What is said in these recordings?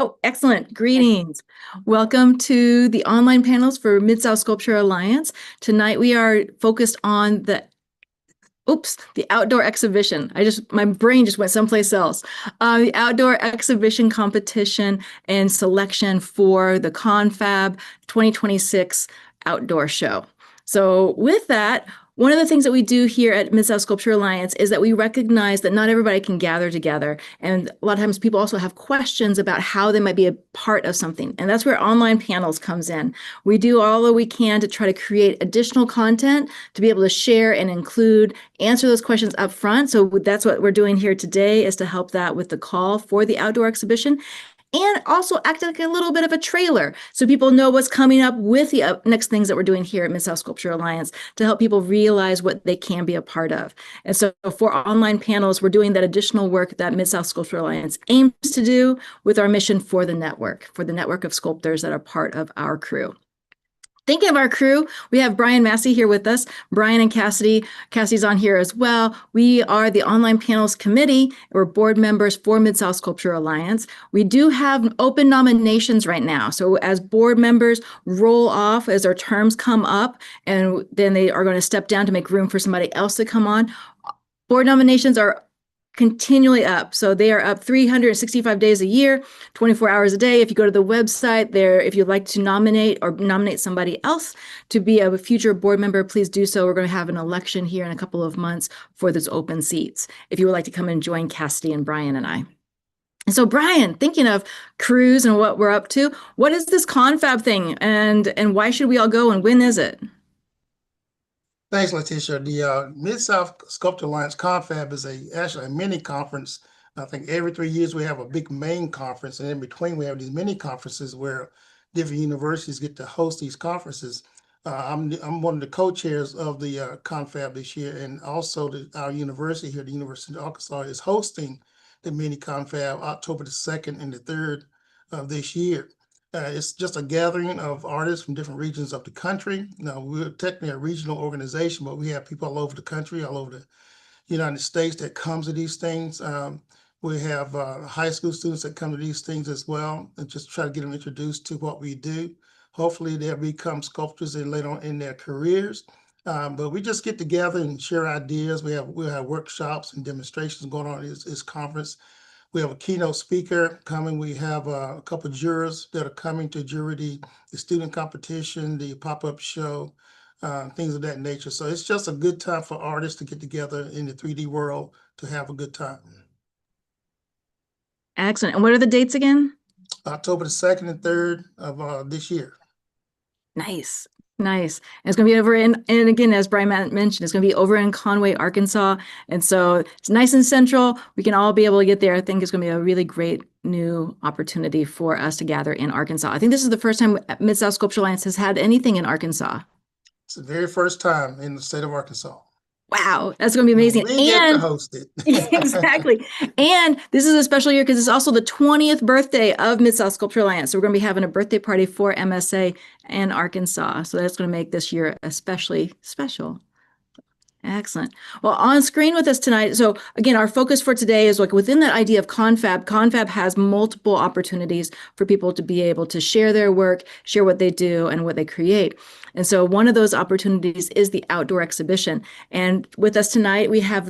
Oh, excellent. Greetings. Welcome to the online panels for Mid-South Sculpture Alliance. Tonight we are focused on the outdoor exhibition. My brain just went someplace else. The outdoor exhibition competition and selection for the Confab 2026 outdoor show. So with that, one of the things that we do here at Mid-South Sculpture Alliance is that we recognize that not everybody can gather together. And a lot of times people also have questions about how they might be a part of something. And that's where online panels comes in. We do all that we can to try to create additional content to be able to share and include, answer those questions up front. So that's what we're doing here today, is to help that with the call for the outdoor exhibition, and also act like a little bit of a trailer so people know what's coming up with the next things that we're doing here at Mid-South Sculpture Alliance to help people realize what they can be a part of. And so for online panels, we're doing that additional work that Mid-South Sculpture Alliance aims to do with our mission for the network of sculptors that are part of our crew. Thinking of our crew, we have Brian Massey here with us. Brian and Cassidy. Cassidy's on here as well. We are the online panels committee. We're board members for Mid-South Sculpture Alliance. We do have open nominations right now. So as board members roll off, as our terms come up, and then they are going to step down to make room for somebody else to come on, board nominations are continually up. So they are up 365 days a year, 24 hours a day. If you go to the website there, if you'd like to nominate or nominate somebody else to be a future board member, please do so. We're going to have an election here in a couple of months for those open seats, if you would like to come and join Cassidy and Brian and I. And so, Brian, thinking of crews and what we're up to, what is this Confab thing, and why should we all go, and when is it? Thanks, Letitia. The Mid-South Sculpture Alliance Confab is actually a mini conference. I think every 3 years we have a big main conference, and in between we have these mini conferences where different universities get to host these conferences. I'm one of the co-chairs of the Confab this year, and also our university here, the University of Arkansas, is hosting the mini Confab October the 2nd and the 3rd of this year. It's just a gathering of artists from different regions of the country. Now, we're technically a regional organization, but we have people all over the country, all over the United States that comes to these things. We have high school students that come to these things as well, and just try to get them introduced to what we do. Hopefully they'll become sculptors later on in their careers. But we just get together and share ideas. We'll have workshops and demonstrations going on at this conference. We have a keynote speaker coming. We have a couple of jurors that are coming to jury the student competition, the pop-up show, things of that nature. So it's just a good time for artists to get together in the 3D world to have a good time. Excellent. And what are the dates again? October the 2nd and 3rd of this year. Nice. Nice. And it's going to be over and again, as Brian mentioned, it's going to be over in Conway, Arkansas. And so it's nice and central. We can all be able to get there. I think it's going to be a really great new opportunity for us to gather in Arkansas. I think this is the first time Mid-South Sculpture Alliance has had anything in Arkansas. It's the very first time in the state of Arkansas. Wow, that's going to be amazing. We get to host it. Exactly. And this is a special year because it's also the 20th birthday of Mid-South Sculpture Alliance. So we're going to be having a birthday party for MSA and Arkansas. So that's going to make this year especially special. Excellent. Well, on screen with us tonight, so again, our focus for today is like within that idea of Confab. Confab has multiple opportunities for people to be able to share their work, share what they do and what they create. And so one of those opportunities is the outdoor exhibition. And with us tonight, we have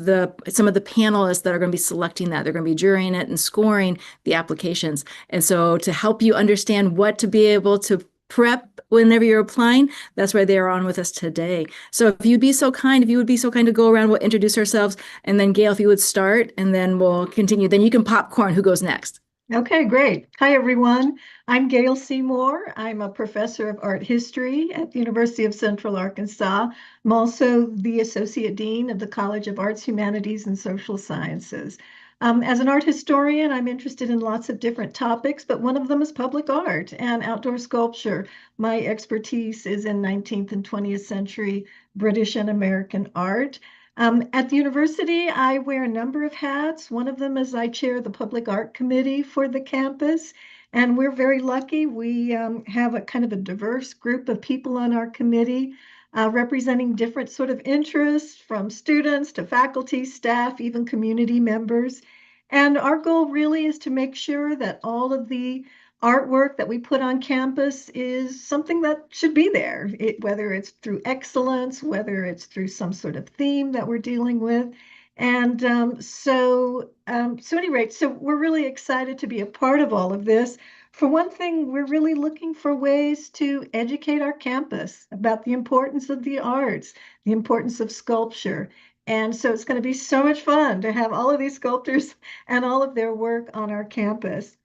some of the panelists that are going to be selecting that. They're going to be jurying it and scoring the applications. And so to help you understand what to be able to prep whenever you're applying, that's why they're on with us today. So if you would be so kind to go around, we'll introduce ourselves, and then Gail, if you would start, and then we'll continue. Then you can popcorn who goes next. Okay, great. Hi, everyone. I'm Gail Seymour. I'm a professor of art history at the University of Central Arkansas. I'm also the Associate Dean of the College of Arts, Humanities, and Social Sciences. As an art historian, I'm interested in lots of different topics, but one of them is public art and outdoor sculpture. My expertise is in 19th and 20th century British and American art. At the university, I wear a number of hats. One of them is I chair the public art committee for the campus, and we're very lucky. We have a kind of a diverse group of people on our committee representing different sort of interests, from students to faculty, staff, even community members. And our goal really is to make sure that all of the artwork that we put on campus is something that should be there, whether it's through excellence, whether it's through some sort of theme that we're dealing with. And so at any rate, so we're really excited to be a part of all of this. For one thing, we're really looking for ways to educate our campus about the importance of the arts, the importance of sculpture. And so it's going to be so much fun to have all of these sculptors and all of their work on our campus.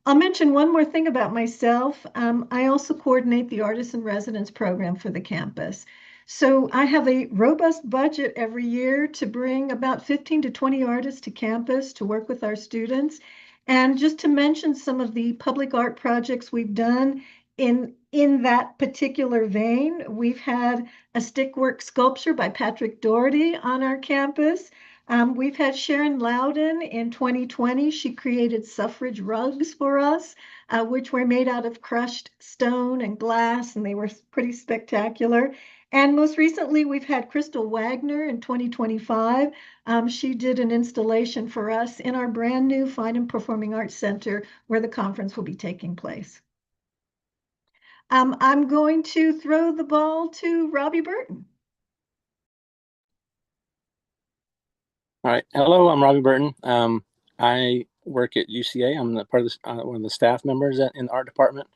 I'll mention one more thing about myself. I also coordinate the Artists in Residence program for the campus. So I have a robust budget every year to bring about 15 to 20 artists to campus to work with our students. And just to mention some of the public art projects we've done in that particular vein, we've had a stickwork sculpture by Patrick Doherty on our campus. We've had Sharon Loudon in 2020. She created suffrage rugs for us, which were made out of crushed stone and glass, and they were pretty spectacular. And most recently, we've had Crystal Wagner in 2025. She did an installation for us in our brand new Fine and Performing Arts Center where the conference will be taking place. I'm going to throw the ball to Robbie Burton. All right. Hello, I'm Robbie Burton. I work at UCA. I'm part of one of the staff members in the art department.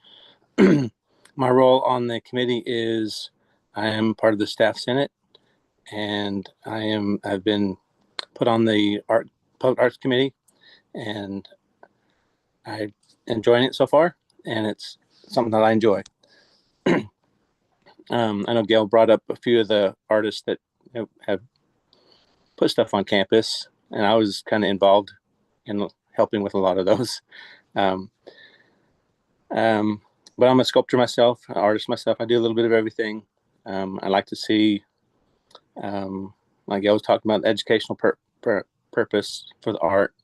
My role on the committee is I am part of the staff senate, and I've been put on the public arts committee, and I'm enjoying it so far, and it's something that I enjoy. I know Gail brought up a few of the artists that have put stuff on campus, and I was kind of involved in helping with a lot of those. But I'm a sculptor myself, an artist myself. I do a little bit of everything. I like to see, like Gail was talking about, the educational purpose for the art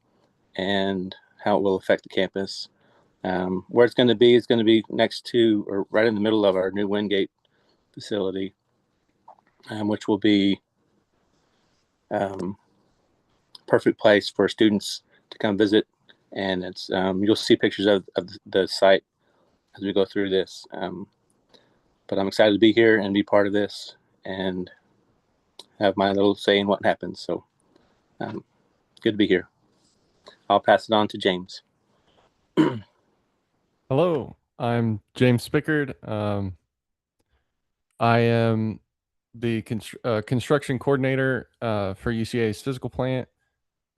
and how it will affect the campus. Where it's going to be next to or right in the middle of our new Wingate facility, which will be perfect place for students to come visit. And it's you'll see pictures of the site as we go through this. But I'm excited to be here and be part of this and have my little say in what happens. So good to be here. I'll pass it on to James. Hello, I'm James Spickard. I am the construction coordinator for UCA's physical plant.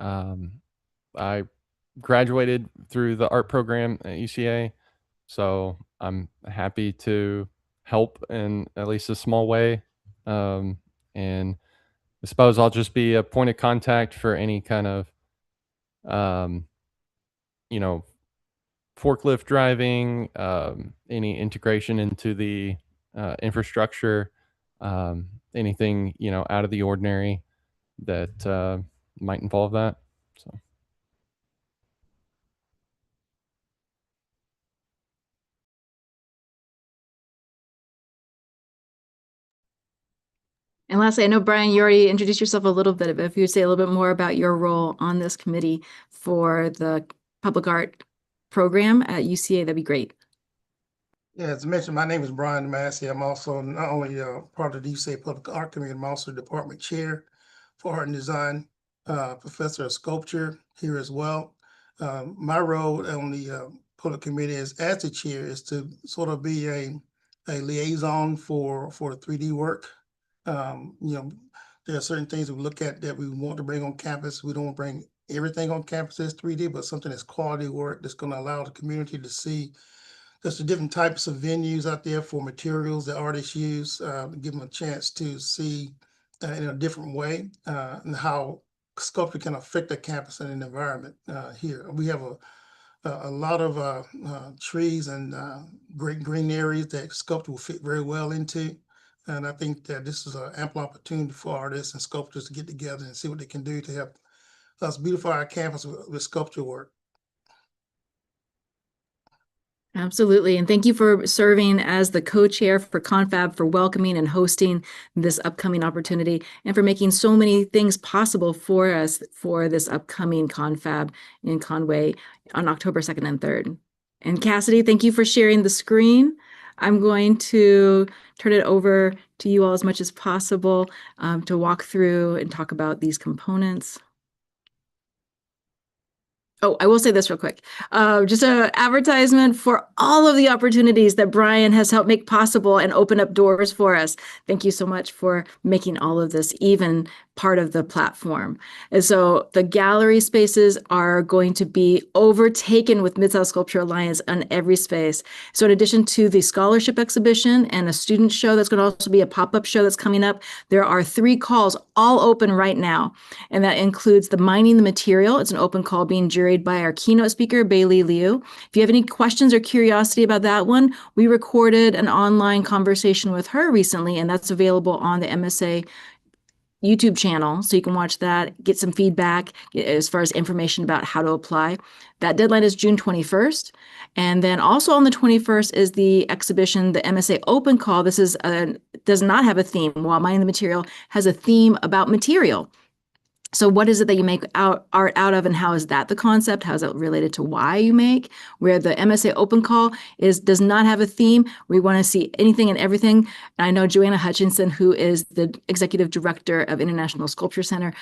I graduated through the art program at UCA, so I'm happy to help in at least a small way. And I suppose I'll just be a point of contact for any kind of, forklift driving, any integration into the infrastructure, anything, out of the ordinary that might involve that. So. And lastly, I know, Brian, you already introduced yourself a little bit, but if you would say a little bit more about your role on this committee for the public art program at UCA, that'd be great. Yeah, as mentioned, my name is Brian Massey. I'm also not only part of the UCA Public Art Committee, I'm also department chair for art and design, professor of sculpture here as well. My role on the public committee as the chair is to sort of be a liaison for the 3D work. There are certain things we look at that we want to bring on campus. We don't bring everything on campus as 3D, but something that's quality work that's going to allow the community to see just the different types of venues out there for materials that artists use, give them a chance to see in a different way and how sculpture can affect the campus and the environment here. We have a lot of trees and great green areas that sculpture will fit very well into. And I think that this is an ample opportunity for artists and sculptors to get together and see what they can do to help us beautify our campus with sculpture work. Absolutely. And thank you for serving as the co-chair for Confab, for welcoming and hosting this upcoming opportunity, and for making so many things possible for us for this upcoming Confab in Conway on October 2nd and 3rd. And Cassidy, thank you for sharing the screen. I'm going to turn it over to you all as much as possible to walk through and talk about these components. Oh, I will say this real quick. Just an advertisement for all of the opportunities that Brian has helped make possible and open up doors for us. Thank you so much for making all of this even part of the platform. And so the gallery spaces are going to be overtaken with Mid-South Sculpture Alliance on every space. So in addition to the scholarship exhibition and a student show that's going to also be a pop-up show that's coming up, there are 3 calls all open right now. And that includes the Mining the Material. It's an open call being juried by our keynote speaker, Bailey Liu. If you have any questions or curiosity about that one, we recorded an online conversation with her recently, and that's available on the MSA YouTube channel, so you can watch that, get some feedback as far as information about how to apply. That deadline is June 21st. And then also on the 21st is the exhibition, the MSA Open Call. This is does not have a theme, while Mining the Material has a theme about material. So what is it that you make art out of, and how is that the concept? How is that related to why you make? Where the MSA Open Call does not have a theme. We want to see anything and everything. And I know Joanna Hutchinson, who is the executive director of International Sculpture Center,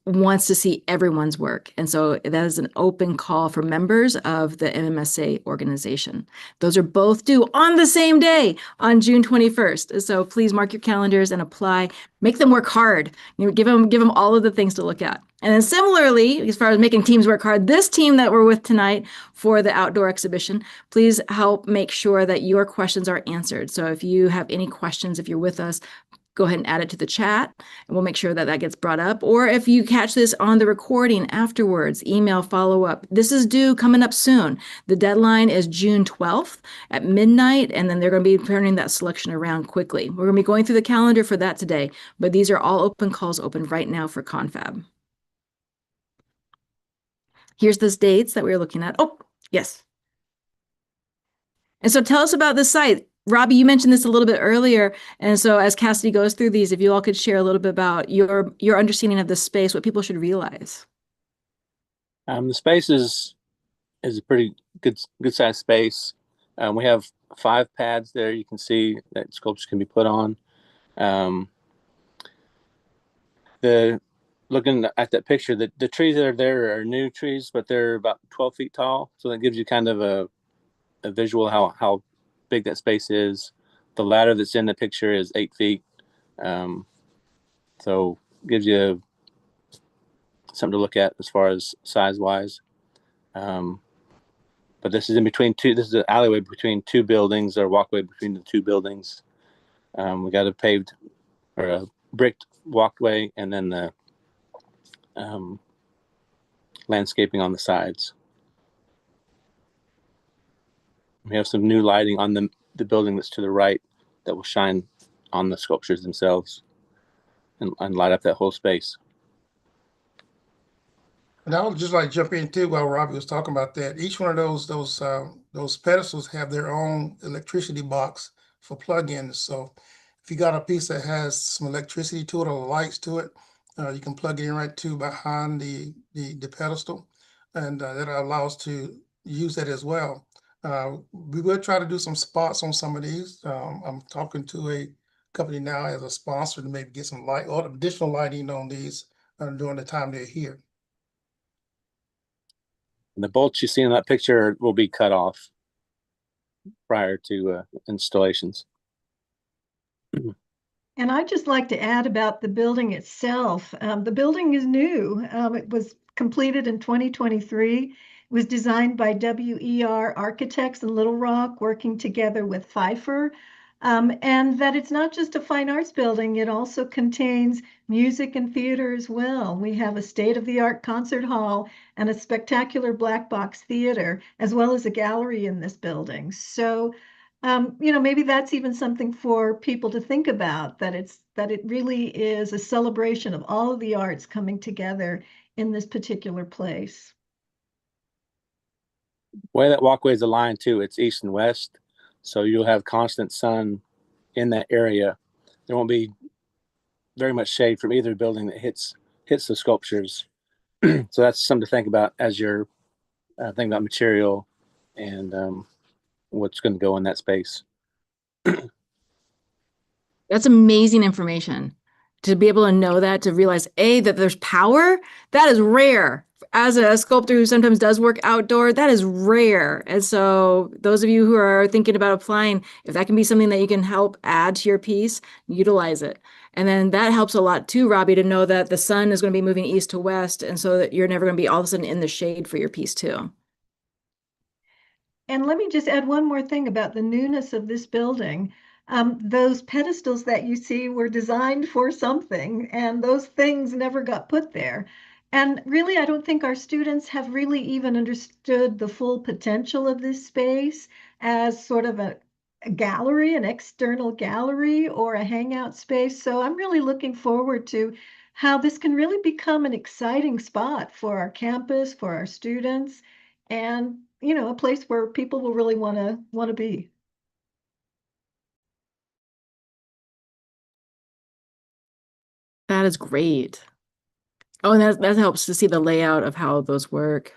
wants to see everyone's work. And so that is an open call for members of the MSA organization. Those are both due on the same day, on June 21st. So please mark your calendars and apply. Make them work hard. Give them all of the things to look at. And then similarly, as far as making teams work hard, this team that we're with tonight for the outdoor exhibition, please help make sure that your questions are answered. So if you have any questions, if you're with us, go ahead and add it to the chat, and we'll make sure that that gets brought up. Or if you catch this on the recording afterwards, email follow up. This is due coming up soon. The deadline is June 12th at midnight, and then they're going to be turning that selection around quickly. We're going to be going through the calendar for that today, but these are all open calls open right now for Confab. Here's the dates that we're looking at. Oh, yes. And so tell us about the site. Robbie, you mentioned this a little bit earlier. And so as Cassidy goes through these, if you all could share a little bit about your understanding of the space, what people should realize. The space is a pretty good sized space. We have 5 pads there. You can see that sculptures can be put on. Looking at that picture, the trees that are there are new trees, but they're about 12 feet tall. So that gives you kind of a visual how big that space is. The ladder that's in the picture is 8 feet. So gives you something to look at as far as size wise. But this is in between this is an alleyway between 2 buildings, or walkway between the 2 buildings. We got a paved or a bricked walkway, and then the landscaping on the sides. We have some new lighting on the building that's to the right that will shine on the sculptures themselves and light up that whole space. And I would just like to jump in too while Robbie was talking about that. Each one of those pedestals have their own electricity box for plug-ins. So if you got a piece that has some electricity to it or lights to it, you can plug it in right to behind the pedestal, and that allows to use that as well. We will try to do some spots on some of these. I'm talking to a company now as a sponsor to maybe get some light or additional lighting on these during the time they're here. And the bolts you see in that picture will be cut off prior to installations. And I'd just like to add about the building itself. The building is new. It was completed in 2023. It was designed by WER Architects in Little Rock, working together with Pfeiffer. And that it's not just a fine arts building, it also contains music and theater as well. We have a state-of-the-art concert hall and a spectacular black box theater, as well as a gallery in this building. So maybe that's even something for people to think about, that it really is a celebration of all of the arts coming together in this particular place. The way that walkway is aligned too, it's east and west, so you'll have constant sun in that area. There won't be very much shade from either building that hits the sculptures. So that's something to think about as you're thinking about material and what's going to go in that space. That's amazing information to be able to know that, to realize that there's power. That is rare. As a sculptor who sometimes does work outdoor, that is rare. And so those of you who are thinking about applying, if that can be something that you can help add to your piece, utilize it. And then that helps a lot too, Robbie, to know that the sun is going to be moving east to west, and so that you're never going to be all of a sudden in the shade for your piece too. And let me just add one more thing about the newness of this building. Those pedestals that you see were designed for something, and those things never got put there. And really, I don't think our students have really even understood the full potential of this space as sort of a gallery, an external gallery, or a hangout space. So I'm really looking forward to how this can really become an exciting spot for our campus, for our students, and a place where people will really want to be. That is great. Oh, and that helps to see the layout of how those work,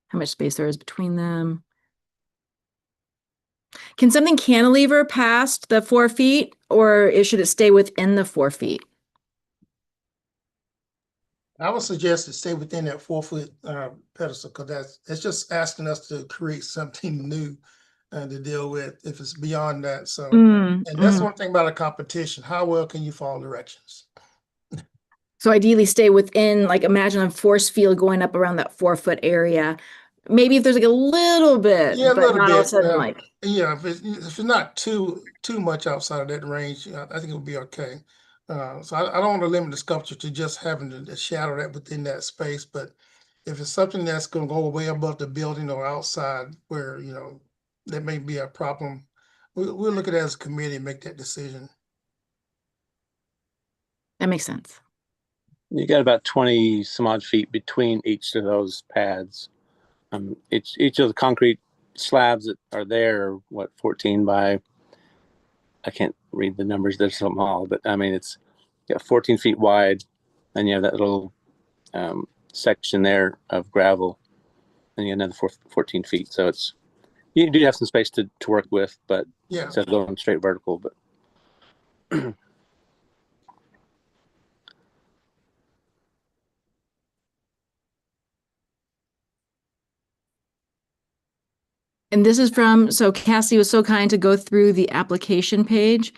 how much space there is between them. Can something cantilever past the 4 feet, or should it stay within the 4 feet? I would suggest to stay within that 4-foot pedestal, because that's just asking us to create something new to deal with if it's beyond that. So, and that's one thing about a competition. How well can you follow directions? So ideally stay within, like, imagine a force field going up around that 4-foot area. Maybe if there's like a little bit, Yeah, a but little not all of a bit. sudden like. Yeah, if it's not too much outside of that range, I think it'll be okay. So I don't want to limit the sculpture to just having the shadow that within that space, but if it's something that's going to go way above the building or outside where, that may be a problem, we'll look at it as a committee and make that decision. That makes sense. You got about 20 some odd feet between each of those pads. Each of the concrete slabs that are there, what, 14 by, I can't read the numbers, they're so small, but I mean, it's 14 feet wide, and you have that little section there of gravel, and you have another 14 feet. So you do have some space to work with, but yeah, instead of going straight vertical, but And this is so Cassie was so kind to go through the application page.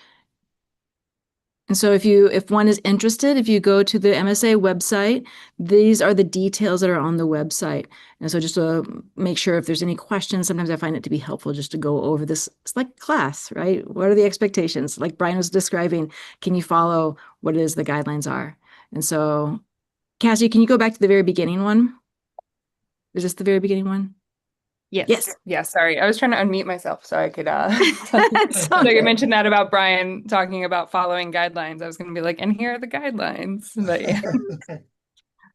And so if one is interested, if you go to the MSA website, these are the details that are on the website. And so just to make sure if there's any questions, sometimes I find it to be helpful just to go over this. It's like class, right? What are the expectations? Like Brian was describing, can you follow what it is the guidelines are? And so, Cassie, can you go back to the very beginning one? Is this the very beginning one? Yes. Yes. Yeah, sorry. I was trying to unmute myself so I could so I could mention that about Brian talking about following guidelines. I was going to be like, and here are the guidelines. But yeah.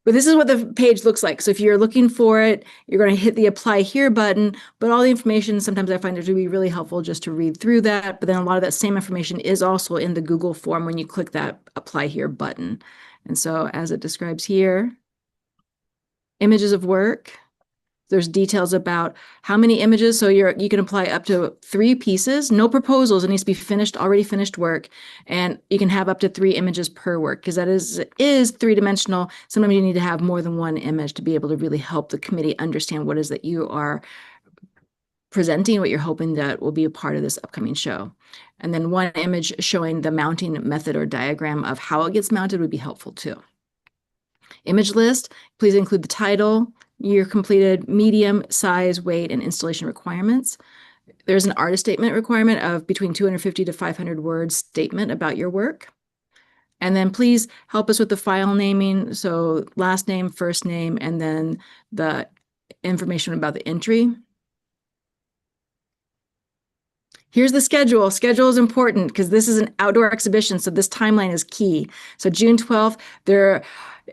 But this is what the page looks like. So if you're looking for it, you're going to hit the apply here button, but all the information, sometimes I find it to be really helpful just to read through that. But then a lot of that same information is also in the Google form when you click that apply here button. And so as it describes here, images of work, there's details about how many images. So you can apply up to 3 pieces, no proposals. It needs to be already finished work. And you can have up to 3 images per work, because that is 3-dimensional. Sometimes you need to have more than 1 image to be able to really help the committee understand what it is that you are presenting, what you're hoping that will be a part of this upcoming show. And then 1 image showing the mounting method or diagram of how it gets mounted would be helpful too. Image list, please include the title, year completed, medium, size, weight, and installation requirements. There's an artist statement requirement of between 250 to 500 words statement about your work. And then please help us with the file naming. So last name, first name, and then the information about the entry. Here's the schedule. Schedule is important because this is an outdoor exhibition, so this timeline is key. So June 12th,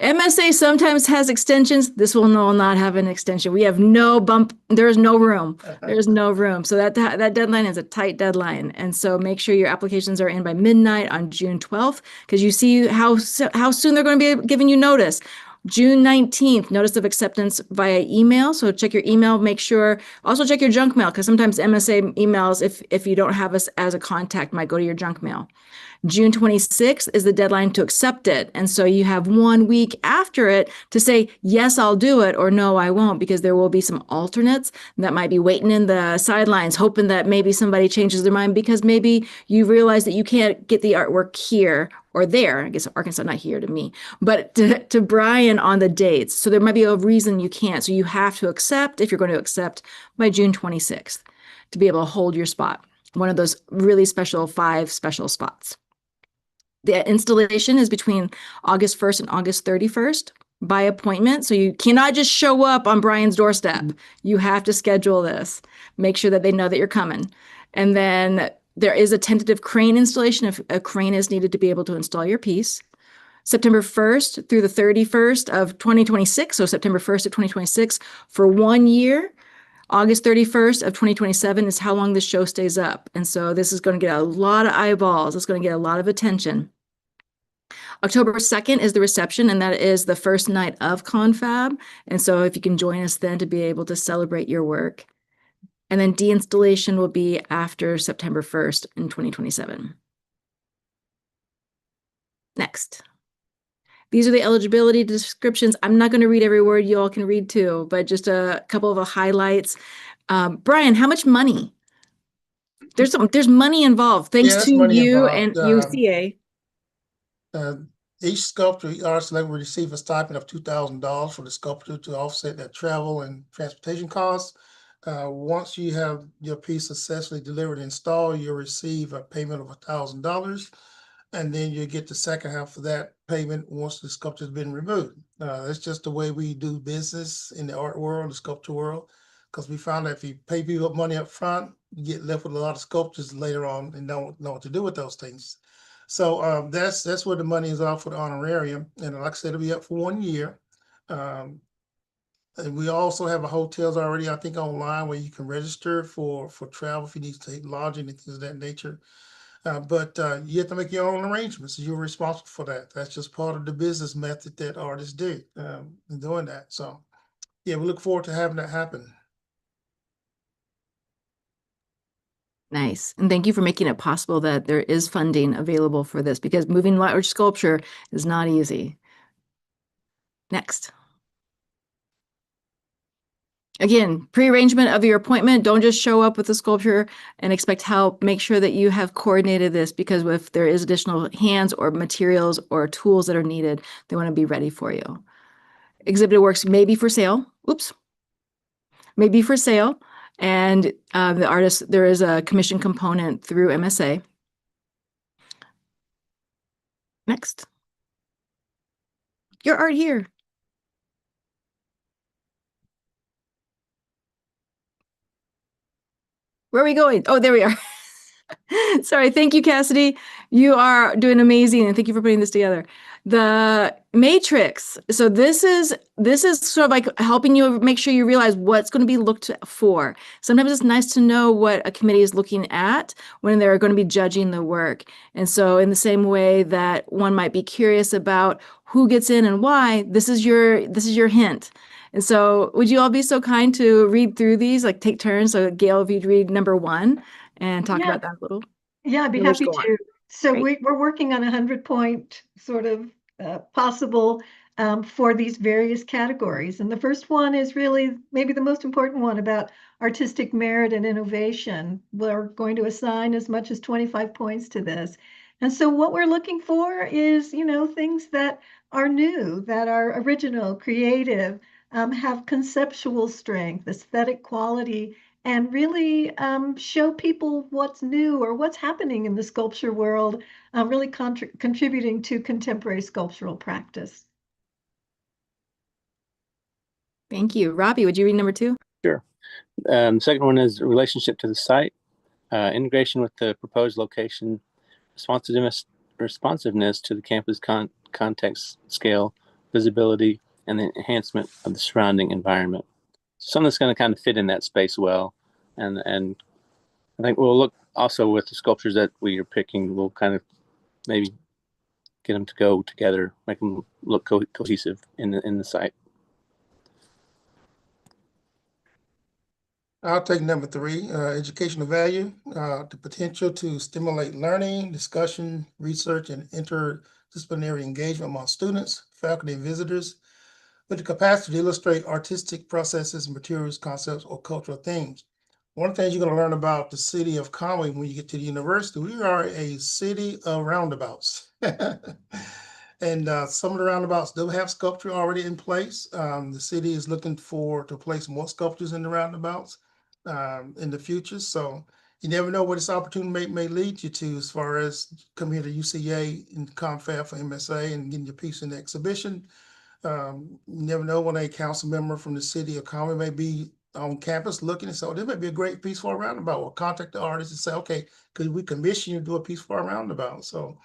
MSA sometimes has extensions. This will not have an extension. We have no bump. There's no room. There's no room. So that deadline is a tight deadline. And so make sure your applications are in by midnight on June 12th, because you see how soon they're going to be giving you notice. June 19th, notice of acceptance via email. So check your email, make sure, also check your junk mail, because sometimes MSA emails, if you don't have us as a contact, might go to your junk mail. June 26th is the deadline to accept it. And so you have 1 week after it to say, yes, I'll do it, or no, I won't, because there will be some alternates that might be waiting in the sidelines, hoping that maybe somebody changes their mind because maybe you realize that you can't get the artwork here or there. I guess Arkansas, not here to me, but to Brian on the dates. So there might be a reason you can't. So you have to accept, if you're going to accept, by June 26th to be able to hold your spot. One of those really special 5 special spots. The installation is between August 1st and August 31st by appointment. So you cannot just show up on Brian's doorstep. You have to schedule this. Make sure that they know that you're coming. And then there is a tentative crane installation if a crane is needed to be able to install your piece. September 1st through the 31st of 2026. So September 1st of 2026 for 1 year. August 31st of 2027 is how long this show stays up. And so this is going to get a lot of eyeballs. It's going to get a lot of attention. October 2nd is the reception, and that is the first night of Confab. And so if you can join us then to be able to celebrate your work. And then deinstallation will be after September 1st in 2027. Next. These are the eligibility descriptions. I'm not going to read every word, you all can read too, but just a couple of highlights. Brian, how much money? There's money involved, thanks Yeah, that's to money you involved. and UCA. Each sculptor, each artist will receive a stipend of $2,000 for the sculptor to offset their travel and transportation costs. Once you have your piece successfully delivered and installed, you'll receive a payment of $1,000. And then you get the second half of that payment once the sculpture has been removed. That's just the way we do business in the art world, the sculpture world, because we found that if you pay people money up front, you get left with a lot of sculptures later on and don't know what to do with those things. So that's where the money is off for the honorarium. And like I said, it'll be up for 1 year. And we also have a hotels already, I think, online where you can register for travel if you need to take lodging and things of that nature. But you have to make your own arrangements. You're responsible for that. That's just part of the business method that artists do in doing that. So, yeah, we look forward to having that happen. Nice. And thank you for making it possible that there is funding available for this, because moving large sculpture is not easy. Next. Again, pre-arrangement of your appointment. Don't just show up with the sculpture and expect help. Make sure that you have coordinated this, because if there is additional hands or materials or tools that are needed, they want to be ready for you. Exhibited works may be for sale. Oops. May be for sale. And the artist, there is a commission component through MSA. Next. Your art here. Where are we going? Oh, there we are. Sorry. Thank you, Cassidy. You are doing amazing, and thank you for putting this together. The matrix. So this is sort of like helping you make sure you realize what's going to be looked for. Sometimes it's nice to know what a committee is looking at when they're going to be judging the work. And so in the same way that one might be curious about who gets in and why, this is your hint. And so would you all be so kind to read through these, like take turns? So Gail, if you'd read number 1 and talk about that a little. Yeah, I'd be We'll just happy go on. to. So Great. we're working on a 100-point sort of possible for these various categories. And the first one is really maybe the most important one about artistic merit and innovation. We're going to assign as much as 25 points to this. And so what we're looking for is, things that are new, that are original, creative, have conceptual strength, aesthetic quality, and really show people what's new or what's happening in the sculpture world, really contributing to contemporary sculptural practice. Thank you. Robbie, would you read number 2? Sure. The second one is relationship to the site, integration with the proposed location, responsiveness to the campus context scale, visibility, and the enhancement of the surrounding environment. Something that's going to kind of fit in that space well. And I think we'll look also with the sculptures that we are picking, we'll kind of maybe get them to go together, make them look cohesive in the site. I'll take number 3, educational value, the potential to stimulate learning, discussion, research, and interdisciplinary engagement among students, faculty, and visitors, with the capacity to illustrate artistic processes, materials, concepts, or cultural themes. One of the things you're going to learn about the city of Conway when you get to the university, we are a city of roundabouts. And some of the roundabouts do have sculpture already in place. The city is looking to place more sculptures in the roundabouts in the future. So you never know what this opportunity may lead you to as far as coming here to UCA and Confab for MSA and getting your piece in the exhibition. You never know when a council member from the city of Conway may be on campus looking and say, oh, this might be a great piece for a roundabout. Or contact the artist and say, okay, could we commission you to do a piece for a roundabout? So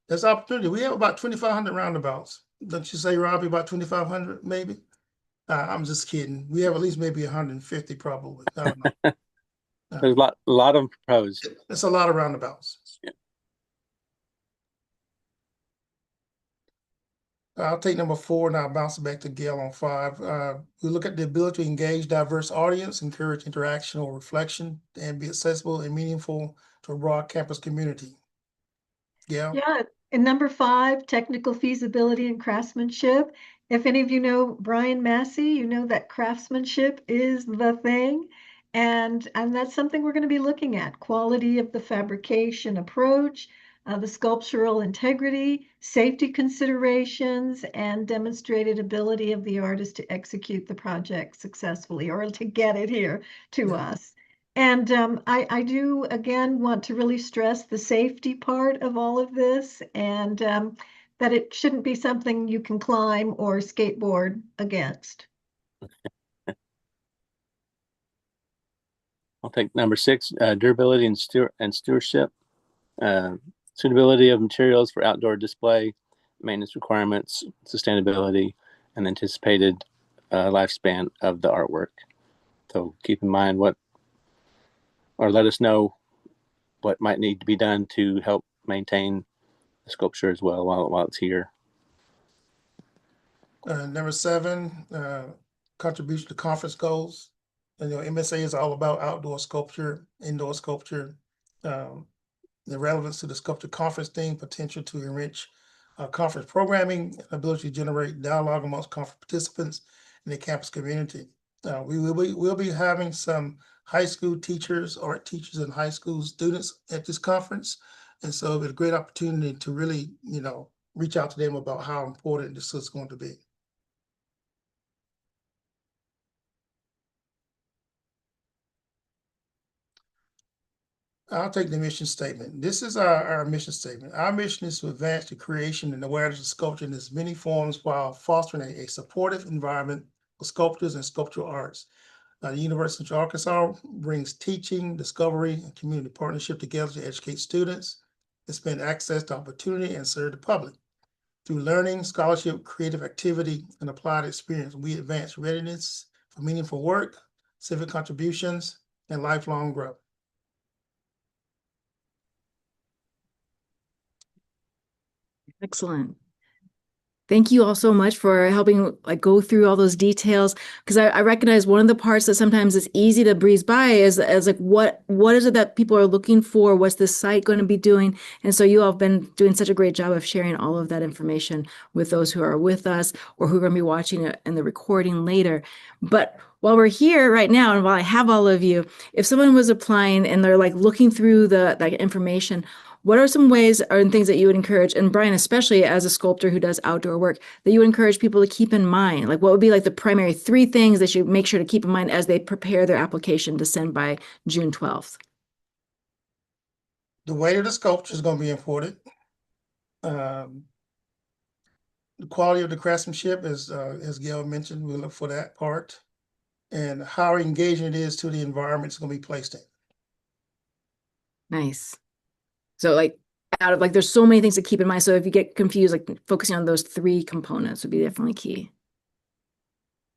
there's opportunity. We have about 2,500 roundabouts. Don't you say, Robbie, about 2,500 maybe? I'm just kidding. We have at least maybe 150 probably. I don't know. There's a lot of them proposed. It's a lot of roundabouts. Yeah. I'll take number 4 and I'll bounce it back to Gail on 5. We look at the ability to engage diverse audience, encourage interaction or reflection, and be accessible and meaningful to a broad campus community. Gail? Yeah, and number 5, technical feasibility and craftsmanship. If any of you know Brian Massey, you know that craftsmanship is the thing. And that's something we're going to be looking at. Quality of the fabrication approach, the sculptural integrity, safety considerations, and demonstrated ability of the artist to execute the project successfully or to get it here to us. And I do, again, want to really stress the safety part of all of this and that it shouldn't be something you can climb or skateboard against. I'll take number 6, durability and stewardship, suitability of materials for outdoor display, maintenance requirements, sustainability, and anticipated lifespan of the artwork. So keep in mind let us know what might need to be done to help maintain the sculpture as well while it's here. Number 7, contribution to conference goals. And, MSA is all about outdoor sculpture, indoor sculpture, the relevance to the sculpture conference theme, potential to enrich conference programming, ability to generate dialogue amongst conference participants in the campus community. We'll be having some high school teachers, art teachers, and high school students at this conference. And so it's a great opportunity to really, reach out to them about how important this is going to be. I'll take the mission statement. This is our mission statement. Our mission is to advance the creation and awareness of sculpture in its many forms while fostering a supportive environment for sculptors and sculptural arts. The University of Arkansas brings teaching, discovery, and community partnership together to educate students, expand access to opportunity, and serve the public. Through learning, scholarship, creative activity, and applied experience, we advance readiness for meaningful work, civic contributions, and lifelong growth. Excellent. Thank you all so much for helping go through all those details, because I recognize one of the parts that sometimes is easy to breeze by is what is it that people are looking for? What's this site going to be doing? And so you all have been doing such a great job of sharing all of that information with those who are with us or who are going to be watching it in the recording later. But while we're here right now, and while I have all of you, if someone was applying and they're looking through that information, what are some ways or things that you would encourage, and Brian, especially as a sculptor who does outdoor work, that you would encourage people to keep in mind? What would be the primary 3 things they should make sure to keep in mind as they prepare their application to send by June 12th? The weight of the sculpture is going to be important. The quality of the craftsmanship, as Gail mentioned, we look for that part. And how engaging it is to the environment it's going to be placed in. Nice. So out of there's so many things to keep in mind. So if you get confused, focusing on those 3 components would be definitely key.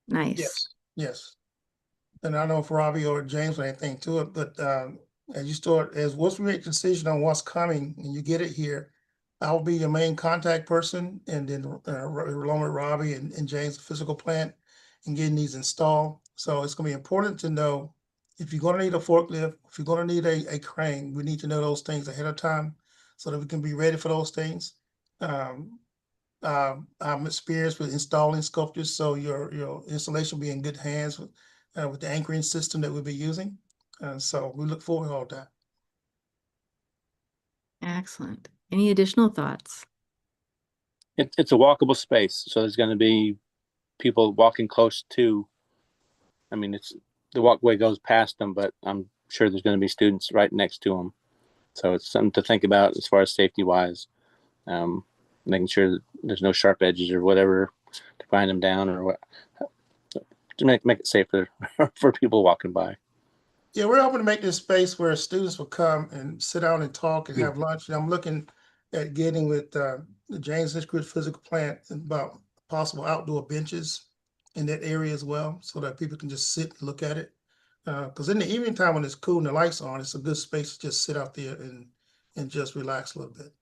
Nice. Yes. And I don't know if Robbie or James or anything to it, but once we make the decision on what's coming and you get it here, I'll be your main contact person, and then along with Robbie and James, the physical plant, and getting these installed. So it's gonna be important to know if you're gonna need a forklift, if you're gonna need a crane, we need to know those things ahead of time so that we can be ready for those things. I'm experienced with installing sculptures, so your installation will be in good hands with the anchoring system that we'll be using. So we look forward to all that. Excellent. Any additional thoughts? It's a walkable space, so there's going to be people walking close to. I mean, it's the walkway goes past them, but I'm sure there's going to be students right next to them. So it's something to think about as far as safety wise, making sure that there's no sharp edges or whatever to grind them down or what, to make it safer for people walking by. Yeah, we're hoping to make this space where students will come and sit down and talk and have lunch. And I'm looking at getting with the James Institute Physical Plant about possible outdoor benches in that area as well, so that people can just sit and look at it. Because in the evening time when it's cool and the lights on, it's a good space to just sit out there and just relax a little bit.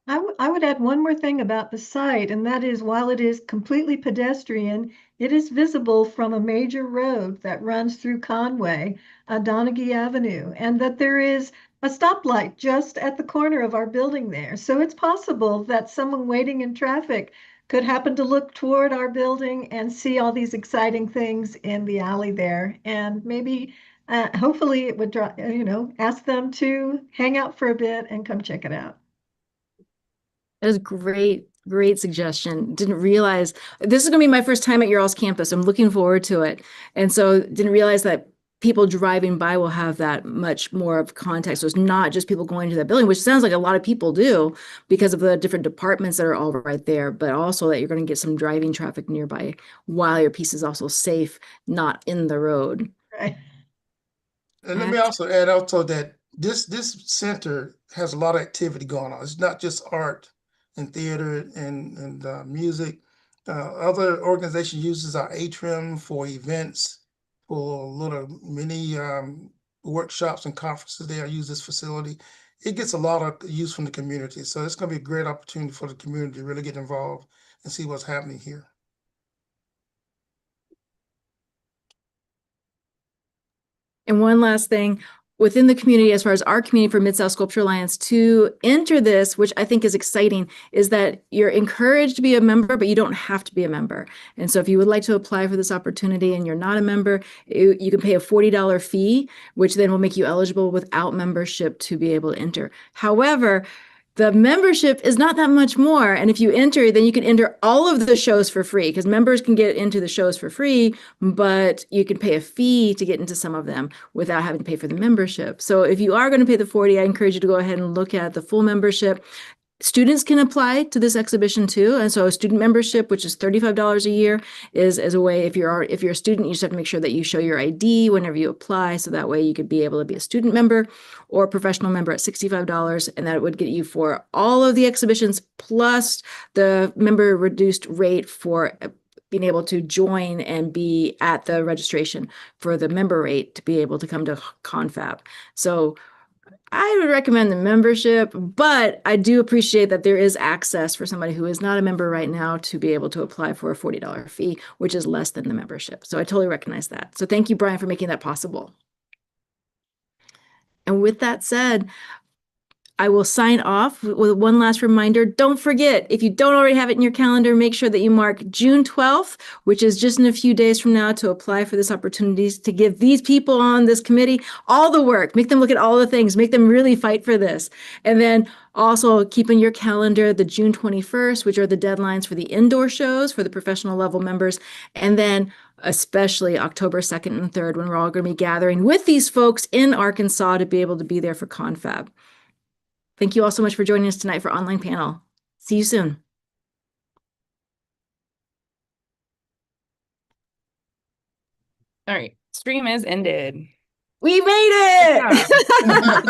I would add one more thing about the site, and that is while it is completely pedestrian, it is visible from a major road that runs through Conway, Donaghy Avenue, and that there is a stoplight just at the corner of our building there. So it's possible that someone waiting in traffic could happen to look toward our building and see all these exciting things in the alley there. And maybe, hopefully it would, ask them to hang out for a bit and come check it out. That is great suggestion. Didn't realize this is going to be my first time at your all's campus. I'm looking forward to it. And so didn't realize that people driving by will have that much more of context. So it's not just people going to that building, which sounds like a lot of people do because of the different departments that are all right there, but also that you're going to get some driving traffic nearby while your piece is also safe, not in the road. Right. And let me also add also that this center has a lot of activity going on. It's not just art and theater and music. Other organization uses our atrium for events, for little mini workshops and conferences. They use this facility. It gets a lot of use from the community. So it's going to be a great opportunity for the community to really get involved and see what's happening here. And one last thing, within the community, as far as our community for Mid-South Sculpture Alliance, to enter this, which I think is exciting, is that you're encouraged to be a member, but you don't have to be a member. And so if you would like to apply for this opportunity and you're not a member, you can pay a $40 fee, which then will make you eligible without membership to be able to enter. However, the membership is not that much more. And if you enter, then you can enter all of the shows for free, because members can get into the shows for free, but you can pay a fee to get into some of them without having to pay for the membership. So if you are going to pay the 40, I encourage you to go ahead and look at the full membership. Students can apply to this exhibition too. And so a student membership, which is $35 a year, is a way, if you're a student, you just have to make sure that you show your ID whenever you apply. So that way you could be able to be a student member or a professional member at $65. And that would get you for all of the exhibitions plus the member reduced rate for being able to join and be at the registration for the member rate to be able to come to Confab. So I would recommend the membership, but I do appreciate that there is access for somebody who is not a member right now to be able to apply for a $40 fee, which is less than the membership. So I totally recognize that. So thank you, Brian, for making that possible. And with that said, I will sign off with one last reminder. Don't forget, if you don't already have it in your calendar, make sure that you mark June 12th, which is just in a few days from now, to apply for this opportunity to give these people on this committee all the work, make them look at all the things, make them really fight for this. And then also keep in your calendar the June 21st, which are the deadlines for the indoor shows for the professional level members. And then especially October 2nd and 3rd, when we're all going to be gathering with these folks in Arkansas to be able to be there for Confab. Thank you all so much for joining us tonight for online panel. See you soon. All right, stream is ended. We made it! Yeah.